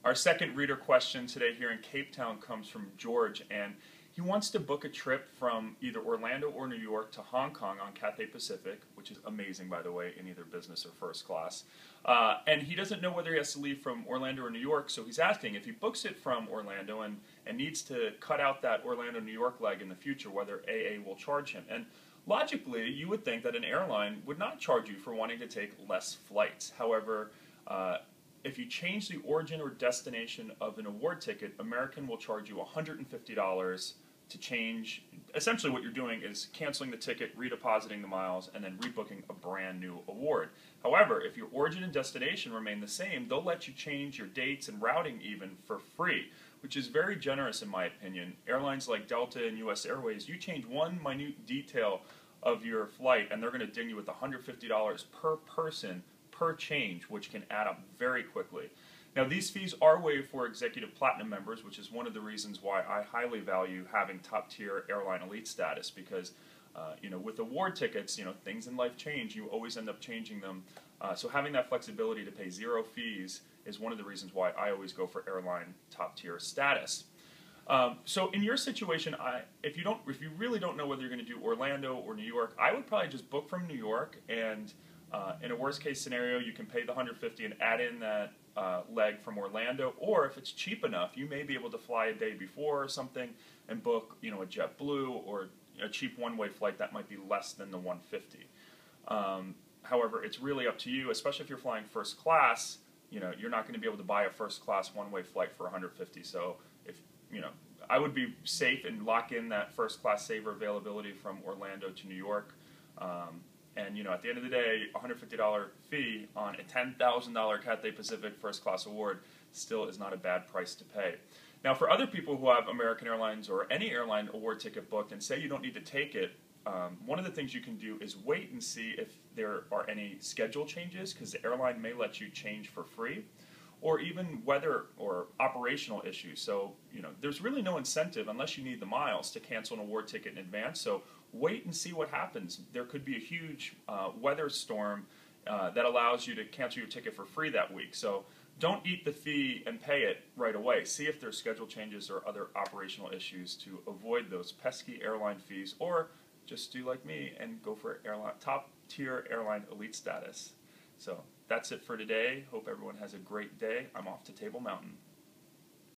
Our second reader question today here in Cape Town comes from George, and he wants to book a trip from either Orlando or New York to Hong Kong on Cathay Pacific, which is amazing, by the way, in either business or first class. And he doesn't know whether he has to leave from Orlando or New York, so he's asking if he books it from Orlando and needs to cut out that Orlando-New York leg in the future, whether AA will charge him. And logically, you would think that an airline would not charge you for wanting to take less flights. However, if you change the origin or destination of an award ticket, American will charge you $150 to change. Essentially what you're doing is canceling the ticket, redepositing the miles, and then rebooking a brand new award. However, if your origin and destination remain the same, they'll let you change your dates and routing even for free, which is very generous in my opinion. Airlines like Delta and US Airways, you change one minute detail of your flight and they're going to ding you with $150 per person per change, which can add up very quickly. Now, these fees are waived for Executive Platinum members, which is one of the reasons why I highly value having top-tier airline elite status, because with award tickets, things in life change. You always end up changing them. So having that flexibility to pay zero fees is one of the reasons why I always go for airline top-tier status. So in your situation, if you really don't know whether you're going to do Orlando or New York, I would probably just book from New York, and in a worst-case scenario, you can pay the $150 and add in that leg from Orlando, or if it's cheap enough, you may be able to fly a day before or something and book, a JetBlue or a cheap one-way flight that might be less than the $150. However, it's really up to you, especially if you're flying first class. You're not going to be able to buy a first-class one-way flight for $150. So I would be safe and lock in that first-class saver availability from Orlando to New York. And at the end of the day, $150 fee on a $10,000 Cathay Pacific First Class Award still is not a bad price to pay. Now, for other people who have American Airlines or any airline award ticket booked and say you don't need to take it, one of the things you can do is wait and see if there are any schedule changes, because the airline may let you change for free, or even weather or operational issues. So, there's really no incentive, unless you need the miles, to cancel an award ticket in advance. So wait and see what happens. There could be a huge weather storm that allows you to cancel your ticket for free that week. So don't eat the fee and pay it right away. See if there's schedule changes or other operational issues to avoid those pesky airline fees, or just do like me and go for top-tier airline elite status. So that's it for today. Hope everyone has a great day. I'm off to Table Mountain.